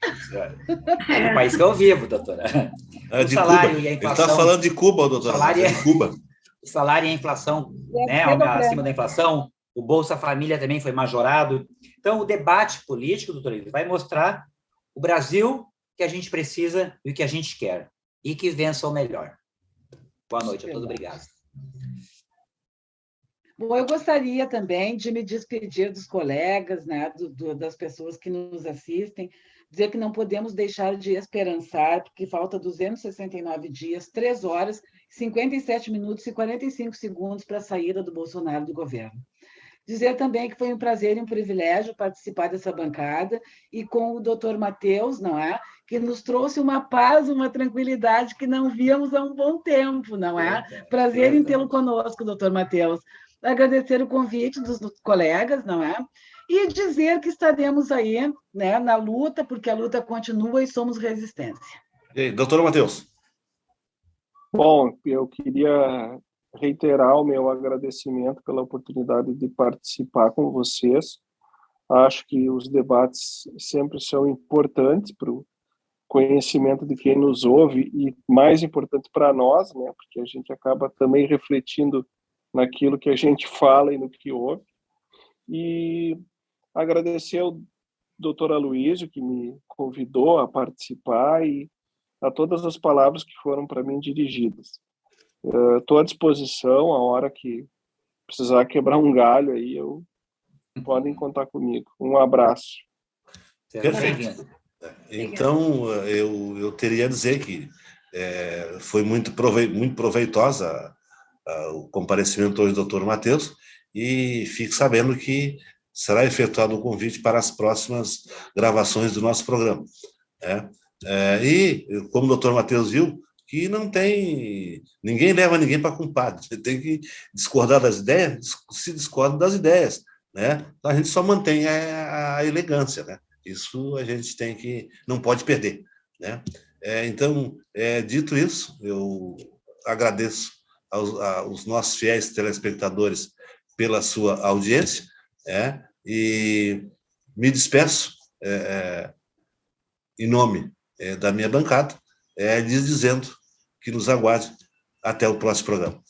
É o país que eu vivo, doutora. O salário e a inflação. Ele está falando de Cuba, doutora. O salário e a inflação, né, acima da inflação, o Bolsa Família também foi majorado. Então, o debate político, doutor Ivo, vai mostrar o Brasil que a gente precisa e o que a gente quer, e que vença o melhor. Boa noite a todos, obrigado. Bom, eu gostaria também de me despedir dos colegas, né, das pessoas que nos assistem, dizer que não podemos deixar de esperançar, porque falta 269 dias, 3 horas, 57 minutos e 45 segundos para a saída do Bolsonaro do governo. Dizer também que foi um prazer e um privilégio participar dessa bancada e com o doutor Matheus, não é? Que nos trouxe uma paz, uma tranquilidade que não víamos há um bom tempo, não é? Prazer em tê-lo conosco, doutor Matheus. Agradecer o convite dos colegas, não é? E dizer que estaremos aí, né, na luta, porque a luta continua e somos resistência. E aí, doutor Matheus? Bom, eu queria reiterar o meu agradecimento pela oportunidade de participar com vocês. Acho que os debates sempre são importantes para o conhecimento de quem nos ouve e mais importante para nós, né, porque a gente acaba também refletindo naquilo que a gente fala e no que ouve. E agradecer ao doutor Aloysio, que me convidou a participar, e a todas as palavras que foram para mim dirigidas. Estou à disposição, a hora que precisar quebrar um galho aí, podem contar comigo. Um abraço. Perfeito. Então, eu teria a dizer que foi muito proveitosa o comparecimento hoje do doutor Matheus, e fique sabendo que será efetuado o convite para as próximas gravações do nosso programa. E, como o doutor Matheus viu, que não tem... Ninguém leva ninguém para compadre. Você tem que discordar das ideias, se discorda das ideias, né? Então, a gente só mantém a elegância, né? Isso a gente não pode perder, né? Então, dito isso, eu agradeço aos nossos fiéis telespectadores pela sua audiência, e me despeço em nome da minha bancada, lhes dizendo que nos aguarde até o próximo programa.